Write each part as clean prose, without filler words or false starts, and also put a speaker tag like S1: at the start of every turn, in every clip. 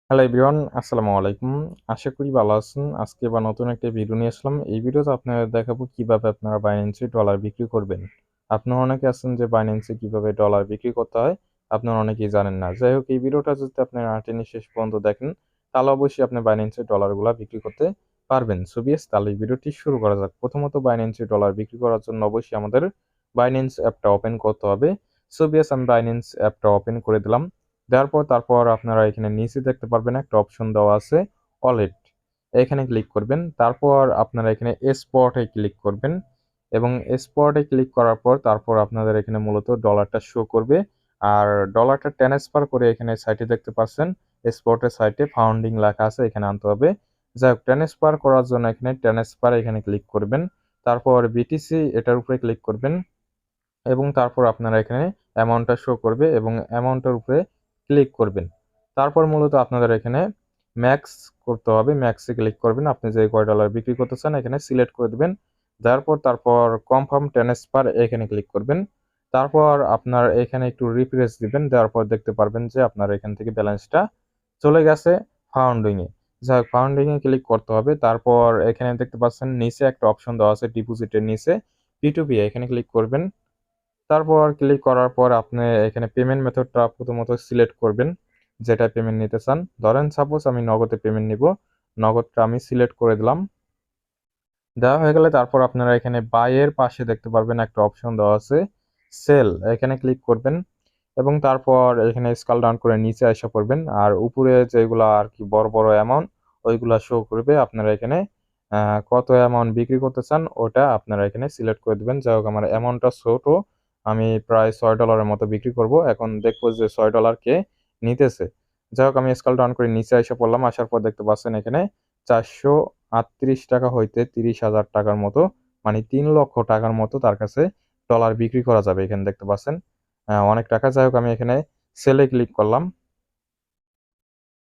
S1: Hello everyone, আসসালামু আলাইকুম। আশা করি ভালো আছেন। আজকে আবার নতুন একটা ভিডিও নিয়ে আসলাম। এই ভিডিওতে আপনাদের দেখাবো কিভাবে আপনারা Binance এ ডলার বিক্রি করবেন। আপনারা অনেকে আছেন যে Binance এ কিভাবে ডলার বিক্রি করতে হয়, আপনারা অনেকেই জানেন না। যাই হোক, এই ভিডিওটা যদি আপনারা না টেনে শেষ পর্যন্ত দেখেন, তাহলে অবশ্যই আপনি Binance এ ডলারগুলা বিক্রি করতে পারবেন। সো ভিউয়ার্স, তাহলে এই ভিডিওটি শুরু করা যাক। প্রথমত Binance এ ডলার বিক্রি করার জন্য অবশ্যই আমাদের Binance অ্যাপটা ওপেন করতে হবে। সো ভিউয়ার্স, আমি Binance অ্যাপটা ওপেন করে দিলাম। দেওয়ার পর তারপর আপনারা এখানে নিচে দেখতে পারবেন একটা অপশন দেওয়া আছে ওয়ালেট। এখানে ক্লিক করবেন। তারপর আপনারা এখানে স্পটে ক্লিক করবেন এবং স্পটে ক্লিক করার পর তারপর আপনাদের এখানে মূলত ডলারটা শো করবে। আর ডলারটা ট্রান্সফার করে এখানে সাইটে দেখতে পাচ্ছেন স্পটের সাইটে ফাউন্ডিং লেখা আছে, এখানে আনতে হবে। যাই হোক, ট্রান্সফার করার জন্য এখানে ট্রান্সফার এখানে ক্লিক করবেন। তারপর বিটিসি এটার উপরে ক্লিক করবেন এবং তারপর আপনারা এখানে অ্যামাউন্টটা শো করবে এবং অ্যামাউন্টের উপরে ক্লিক করবেন। তারপর মূলত আপনাদের এখানে ম্যাক্স করতে হবে। ম্যাক্সে ক্লিক করবেন। আপনি যে কয় ডলার বিক্রি করতে চান এখানে সিলেক্ট করে দিবেন। তারপর কনফার্ম ট্রান্সফার এখানে ক্লিক করবেন। তারপর আপনার এখানে একটু রিফ্রেশ দিবেন। দেওয়ার পর দেখতে পারবেন যে আপনার এখান থেকে ব্যালেন্সটা চলে গেছে ফাউন্ডিং এ। যাই হোক, ফাউন্ডিং এ ক্লিক করতে হবে। তারপর এখানে দেখতে পাচ্ছেন নিচে একটা অপশন দেওয়া আছে ডিপোজিটের নিচে P2P, এখানে ক্লিক করবেন। তারপর ক্লিক করার পর আপনি এখানে পেমেন্ট মেথডটা প্রথমত সিলেক্ট করবেন, যেটা পেমেন্ট নিতে চান। ধরেন সাপোজ আমি নগদে পেমেন্ট নিব, নগদটা আমি সিলেক্ট করে দিলাম। দেওয়া হয়ে গেলে তারপর আপনারা এখানে বাই এর পাশে দেখতে পারবেন একটা অপশন দেওয়া আছে সেল, এখানে ক্লিক করবেন এবং তারপর এখানে স্ক্রল ডাউন করে নিচে আসা পড়বেন। আর উপরে যেগুলা আর কি বড় বড় অ্যামাউন্ট ওইগুলা শো করবে। আপনারা এখানে কত অ্যামাউন্ট বিক্রি করতে চান ওটা আপনারা এখানে সিলেক্ট করে দিবেন। যাই হোক, আমার অ্যামাউন্টটা ছোট, আমি প্রায় $6 মতো বিক্রি করব। এখন দেখবো যে $6 কে নিতেছে। যাই হোক, আমি স্ক্রল ডাউন করে নিচে এসে পড়লাম। আসার পর দেখতে পাচ্ছেন এখানে 438 টাকা হইতে 30,000 টাকার মতো, মানে 3 লক্ষ টাকার মতো তার কাছে ডলার বিক্রি করা যাবে। এখানে দেখতে পাচ্ছেন অনেক টাকা। যাই হোক, আমি এখানে সেলে ক্লিক করলাম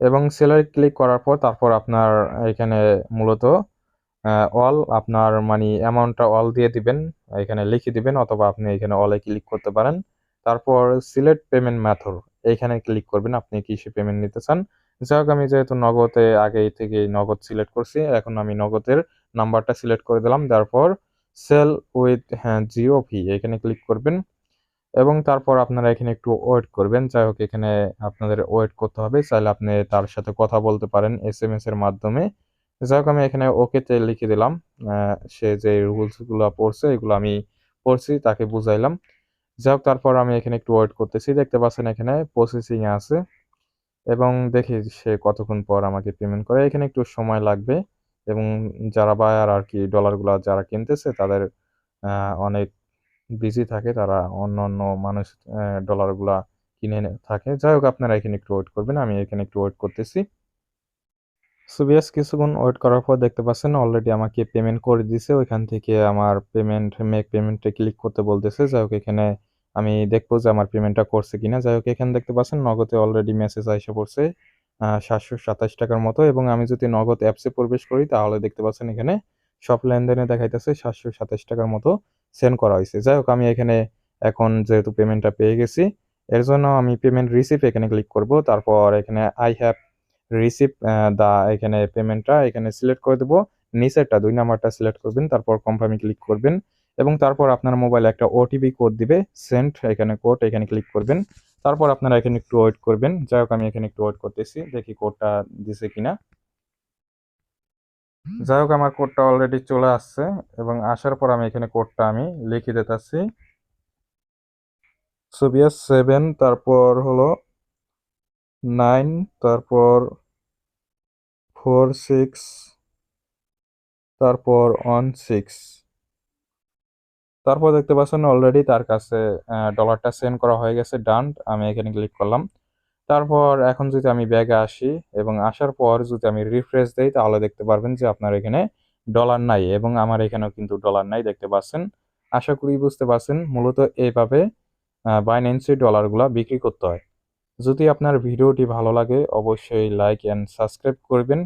S1: এবং সেলে ক্লিক করার পর তারপর আপনার এখানে মূলত অল আপনার মানি অ্যামাউন্টটা অল দিয়ে দিবেন, এখানে লিখে দিবেন, অথবা আপনি এখানে অলে ক্লিক করতে পারেন। তারপর সিলেক্ট পেমেন্ট মেথড এইখানে ক্লিক করবেন, আপনি কিসে পেমেন্ট নিতে চান। যাই হোক, আমি যেহেতু নগদে আগে থেকে নগদ সিলেক্ট করছি, এখন আমি নগদের নাম্বারটা সিলেক্ট করে দিলাম। তারপর সেল উইথ জিও ফি এখানে ক্লিক করবেন এবং তারপর আপনারা এখানে একটু ওয়েট করবেন। যাই হোক, এখানে আপনাদের ওয়েট করতে হবে। চাইলে আপনি তার সাথে কথা বলতে পারেন এসএমএস এর মাধ্যমে। যাই হোক, আমি এখানে ওকেতে লিখে দিলাম। সে যে রুলসগুলো পড়ছে এগুলো আমি পড়ছি, তাকে বুঝাইলাম। যাই হোক, তারপর আমি এখানে একটু ওয়েট করতেছি। দেখতে পাচ্ছেন এখানে প্রসেসিং এ আছে এবং দেখি সে কতক্ষণ পর আমাকে পেমেন্ট করে। এখানে একটু সময় লাগবে এবং যারা বায়ার আর কি ডলারগুলা যারা কিনতেছে তাদের অনেক বিজি থাকে, তারা অন্যান্য মানুষ ডলারগুলা কিনে থাকে। যাই হোক, আপনারা এখানে একটু ওয়েট করবেন। আমি এখানে একটু ওয়েট করতেছি। সো ভিউয়ার্স, কিছুক্ষণ ওয়েট করার পর দেখতে পাচ্ছেন অলরেডি আমাকে পেমেন্ট করে দিছে। ওইখান থেকে আমার পেমেন্ট মেক পেমেন্টে ক্লিক করতে বলতেছে। যাই হোক, এখানে আমি দেখবো যে আমার পেমেন্টটা করছে কিনা। যাই হোক, এখানে দেখতে পাচ্ছেন নগদে অলরেডি মেসেজ আইসা পড়ছে 727 টাকার মতো এবং আমি যদি নগদ অ্যাপসে প্রবেশ করি তাহলে দেখতে পাচ্ছেন এখানে সব লেনদেনে দেখাইতেছে 727 টাকার মতো সেন্ড করা হয়েছে। যাই হোক, আমি এখানে এখন যেহেতু পেমেন্টটা পেয়ে গেছি, এর জন্য আমি পেমেন্ট রিসিভ এখানে ক্লিক করব। তারপর এখানে আই হ্যাভ রিসিভ এখানে পেমেন্টটা এখানে সিলেক্ট করে দেবো। নিচেরটা 2 নাম্বারটা সিলেক্ট করবেন, তারপর কনফার্মে ক্লিক করবেন এবং তারপর আপনার মোবাইলে একটা ওটিপি কোড দিবে, সেন্ড এখানে কোড এখানে ক্লিক করবেন। তারপর আপনারা এখানে একটু ওয়েট করবেন। যাই হোক, আমি এখানে একটু ওয়েট করতেছি, দেখি কোডটা দিছে কিনা। যাই হোক, আমার কোডটা অলরেডি চলে আসছে এবং আসার পর আমি এখানে কোডটা আমি লিখে দিতেছি। সোভিয়াস 7, তারপর হলো 9, তারপর 4 6, তারপর 1 6। তারপর দেখতে পাচ্ছেন অলরেডি তার কাছে ডলারটা সেন্ড করা হয়ে গেছে, ডান। আমি এখানে ক্লিক করলাম। তারপর এখন যদি আমি ব্যাগে আসি এবং আসার পর যদি আমি রিফ্রেশ দেই তাহলে দেখতে পারবেন যে আপনার এখানে ডলার নাই এবং আমার এখানেও কিন্তু ডলার নাই, দেখতে পাচ্ছেন। আশা করি বুঝতে পারছেন মূলত এইভাবে বাইন্যান্সে ডলারগুলা বিক্রি করতে হয়। যদি আপনার ভিডিওটি ভালো লাগে অবশ্যই লাইক অ্যান্ড সাবস্ক্রাইব করবেন।